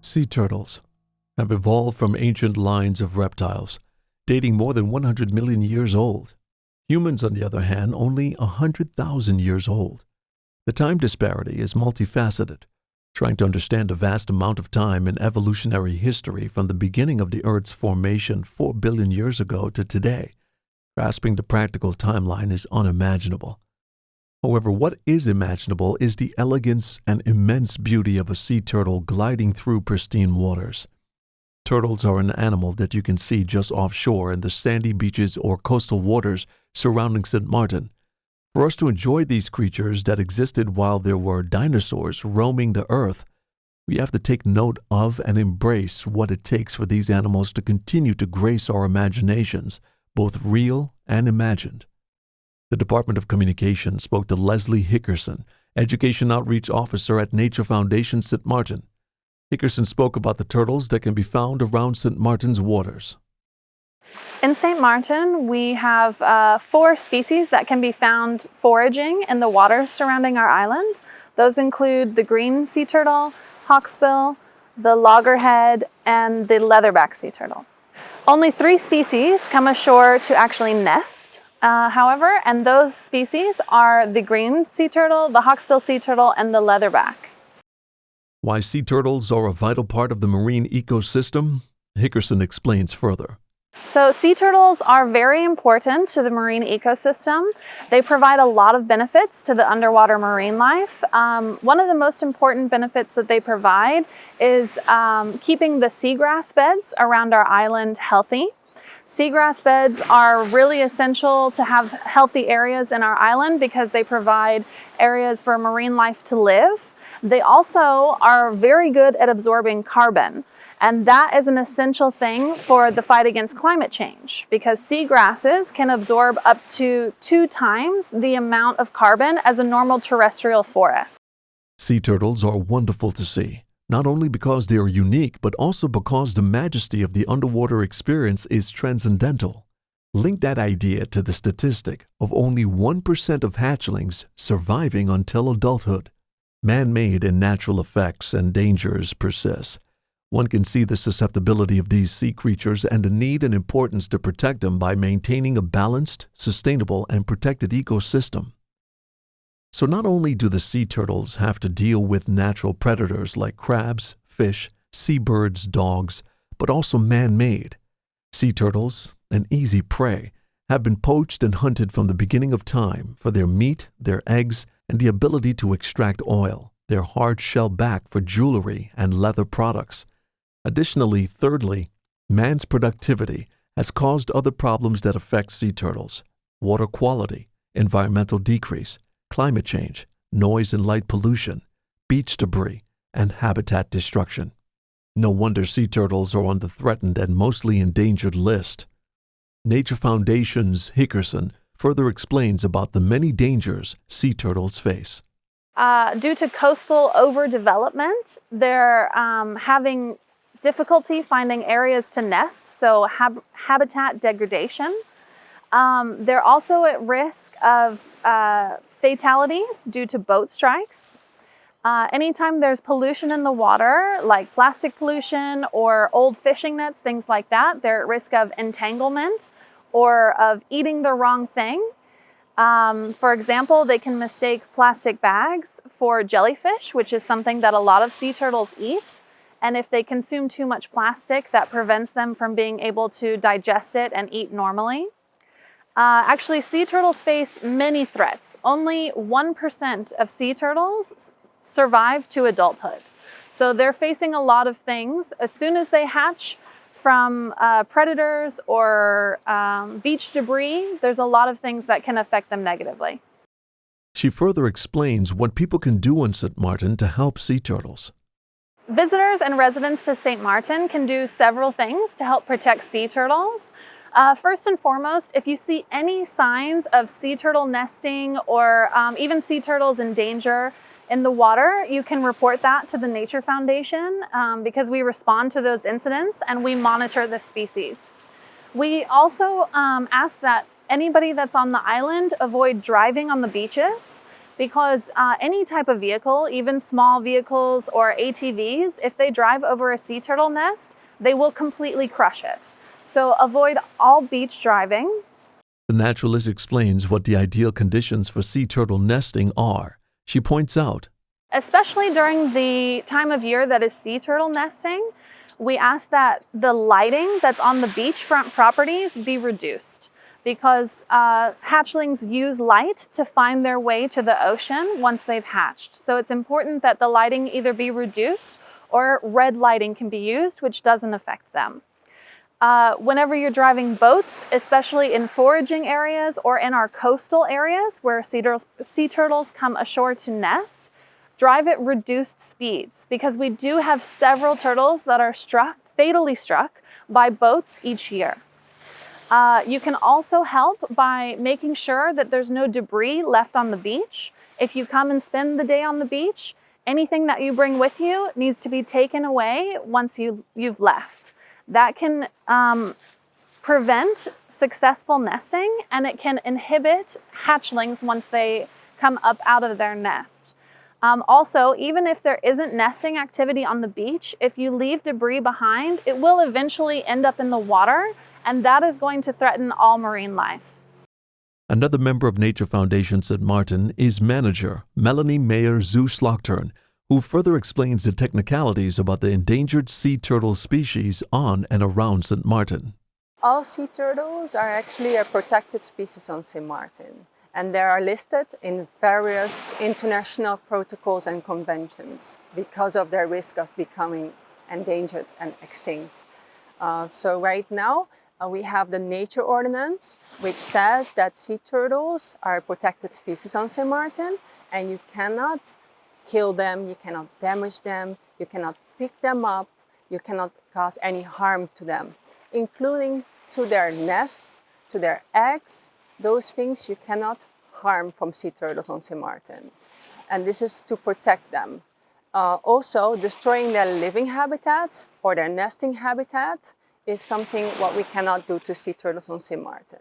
Sea turtles have evolved from ancient lines of reptiles, dating more than 100 million years old. Humans, on the other hand, only 100,000 years old. The time disparity is multifaceted, trying to understand a vast amount of time in evolutionary history from the beginning of the Earth's formation 4 billion years ago to today. Grasping the practical timeline is unimaginable. However, what is imaginable is the elegance and immense beauty of a sea turtle gliding through pristine waters. Turtles are an animal that you can see just offshore in the sandy beaches or coastal waters surrounding St. Martin. For us to enjoy these creatures that existed while there were dinosaurs roaming the earth, we have to take note of and embrace what it takes for these animals to continue to grace our imaginations, both real and imagined. The Department of Communications spoke to Leslie Hickerson, Education Outreach Officer at Nature Foundation St. Martin. Hickerson spoke about the turtles that can be found around St. Martin's waters. In St. Martin, we have 4 species that can be found foraging in the waters surrounding our island. Those include the green sea turtle, hawksbill, the loggerhead, and the leatherback sea turtle. Only 3 species come ashore to actually nest, however, and those species are the green sea turtle, the hawksbill sea turtle, and the leatherback. Why sea turtles are a vital part of the marine ecosystem, Hickerson explains further. So sea turtles are very important to the marine ecosystem. They provide a lot of benefits to the underwater marine life. One of the most important benefits that they provide is keeping the seagrass beds around our island healthy. Seagrass beds are really essential to have healthy areas in our island because they provide areas for marine life to live. They also are very good at absorbing carbon. And that is an essential thing for the fight against climate change because seagrasses can absorb up to 2 times the amount of carbon as a normal terrestrial forest. Sea turtles are wonderful to see, not only because they are unique, but also because the majesty of the underwater experience is transcendental. Link that idea to the statistic of only 1% of hatchlings surviving until adulthood. Man-made and natural effects and dangers persist. One can see the susceptibility of these sea creatures and the need and importance to protect them by maintaining a balanced, sustainable, and protected ecosystem. So not only do the sea turtles have to deal with natural predators like crabs, fish, seabirds, dogs, but also man-made. Sea turtles, an easy prey, have been poached and hunted from the beginning of time for their meat, their eggs, and the ability to extract oil, their hard shell back for jewelry and leather products. Additionally, thirdly, man's productivity has caused other problems that affect sea turtles: water quality, environmental decrease, climate change, noise and light pollution, beach debris, and habitat destruction. No wonder sea turtles are on the threatened and mostly endangered list. Nature Foundation's Hickerson further explains about the many dangers sea turtles face. Due to coastal overdevelopment, they're having difficulty finding areas to nest, so habitat degradation. They're also at risk of fatalities due to boat strikes. Anytime there's pollution in the water, like plastic pollution or old fishing nets, things like that, they're at risk of entanglement or of eating the wrong thing. For example, they can mistake plastic bags for jellyfish, which is something that a lot of sea turtles eat. And if they consume too much plastic, that prevents them from being able to digest it and eat normally. Actually, sea turtles face many threats. Only 1% of sea turtles survive to adulthood. So they're facing a lot of things. As soon as they hatch from predators or beach debris, there's a lot of things that can affect them negatively. She further explains what people can do in St. Martin to help sea turtles. Visitors and residents to St. Martin can do several things to help protect sea turtles. First and foremost, if you see any signs of sea turtle nesting or even sea turtles in danger in the water, you can report that to the Nature Foundation because we respond to those incidents and we monitor the species. We also ask that anybody that's on the island avoid driving on the beaches because any type of vehicle, even small vehicles or ATVs, if they drive over a sea turtle nest, they will completely crush it. So avoid all beach driving. The naturalist explains what the ideal conditions for sea turtle nesting are. She points out, especially during the time of year that is sea turtle nesting, we ask that the lighting that's on the beachfront properties be reduced, because hatchlings use light to find their way to the ocean once they've hatched. So it's important that the lighting either be reduced or red lighting can be used, which doesn't affect them. Whenever you're driving boats, especially in foraging areas or in our coastal areas where sea turtles come ashore to nest, drive at reduced speeds, because we do have several turtles that are fatally struck by boats each year. You can also help by making sure that there's no debris left on the beach. If you come and spend the day on the beach, anything that you bring with you needs to be taken away once you've left. That can prevent successful nesting, and it can inhibit hatchlings once they come up out of their nest. Also, even if there isn't nesting activity on the beach, if you leave debris behind, it will eventually end up in the water, and that is going to threaten all marine life. Another member of Nature Foundation St. Martin is manager Melanie Mayer-Zoo-Slochtern, who further explains the technicalities about the endangered sea turtle species on and around St. Martin. All sea turtles are actually a protected species on St. Martin, and they are listed in various international protocols and conventions because of their risk of becoming endangered and extinct. So right now, we have the Nature Ordinance, which says that sea turtles are a protected species on St. Martin, and you cannot kill them, you cannot damage them, you cannot pick them up, you cannot cause any harm to them, including to their nests, to their eggs. Those things you cannot harm from sea turtles on St. Martin. And this is to protect them. Also, destroying their living habitat or their nesting habitat is something what we cannot do to sea turtles on St. Martin.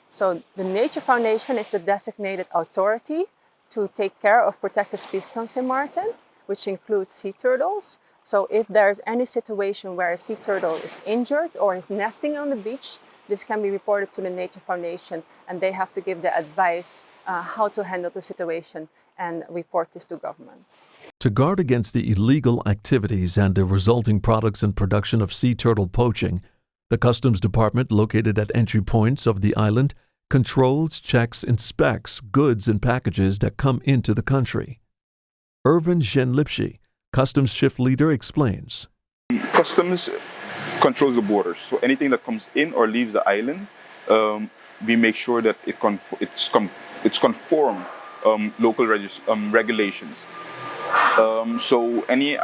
So the Nature Foundation is the designated authority to take care of protected species on St. Martin, which includes sea turtles. So if there's any situation where a sea turtle is injured or is nesting on the beach, this can be reported to the Nature Foundation, and they have to give the advice how to handle the situation and report this to government. To guard against the illegal activities and the resulting products and production of sea turtle poaching, the Customs Department, located at entry points of the island, controls, checks, inspects goods and packages that come into the country. Irvin Zhenlipschi, Customs Shift Leader, explains. Customs controls the borders, so anything that comes in or leaves the island, we make sure that it's conform local regulations. So any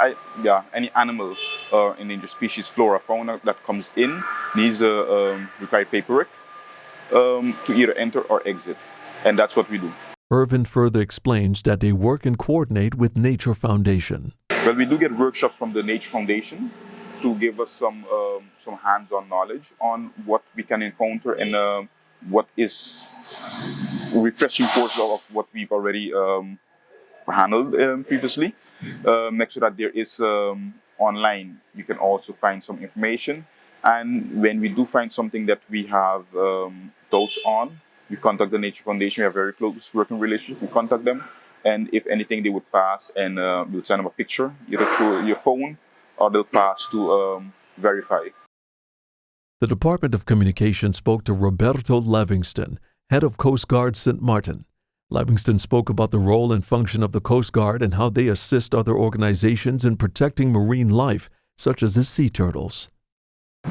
animal or endangered species, flora, fauna that comes in needs a required paperwork to either enter or exit, and that's what we do. Irvin further explains that they work and coordinate with Nature Foundation. Well, we do get workshops from the Nature Foundation to give us some hands-on knowledge on what we can encounter and what is refreshing portions of what we've already handled previously. Next to that, there is online. You can also find some information. And when we do find something that we have doubts on, we contact the Nature Foundation. We have a very close working relationship. We contact them. And if anything, they would pass and we'll send them a picture, either through your phone or they'll pass to verify. The Department of Communication spoke to Roberto Livingston, head of Coast Guard St. Martin. Livingston spoke about the role and function of the Coast Guard and how they assist other organizations in protecting marine life, such as the sea turtles.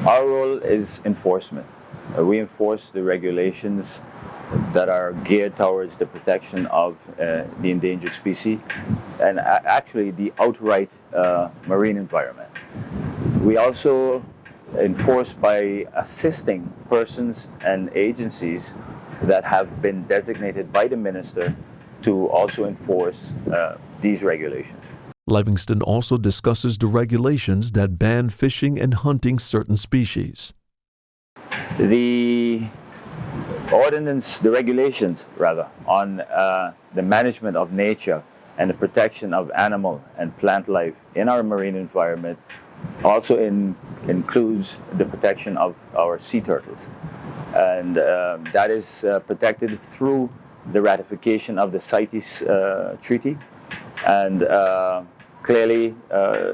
Our role is enforcement. We enforce the regulations that are geared towards the protection of the endangered species and actually the outright marine environment. We also enforce by assisting persons and agencies that have been designated by the minister to also enforce these regulations. Livingston also discusses the regulations that ban fishing and hunting certain species. The ordinance, the regulations rather, on the management of nature and the protection of animal and plant life in our marine environment also includes the protection of our sea turtles. And that is protected through the ratification of the CITES Treaty, and clearly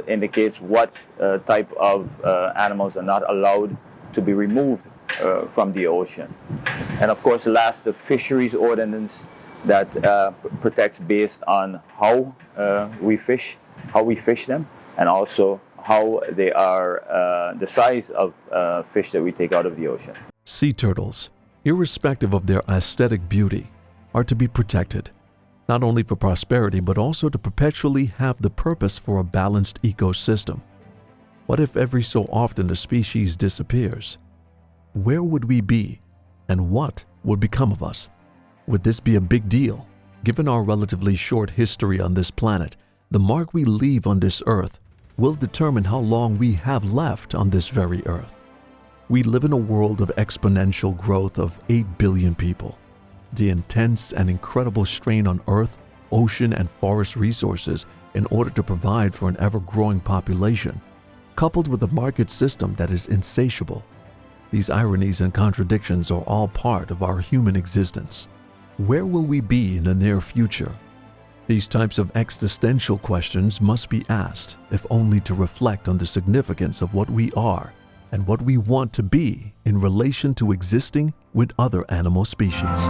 indicates what type of animals are not allowed to be removed from the ocean. And of course, last, the fisheries ordinance that protects based on how we fish them, and also how they are, the size of fish that we take out of the ocean. Sea turtles, irrespective of their aesthetic beauty, are to be protected, not only for prosperity but also to perpetually have the purpose for a balanced ecosystem. What if every so often a species disappears? Where would we be, and what would become of us? Would this be a big deal? Given our relatively short history on this planet, the mark we leave on this earth will determine how long we have left on this very earth. We live in a world of exponential growth of 8 billion people. The intense and incredible strain on earth, ocean, and forest resources in order to provide for an ever-growing population, coupled with a market system that is insatiable. These ironies and contradictions are all part of our human existence. Where will we be in the near future? These types of existential questions must be asked, if only to reflect on the significance of what we are and what we want to be in relation to existing with other animal species.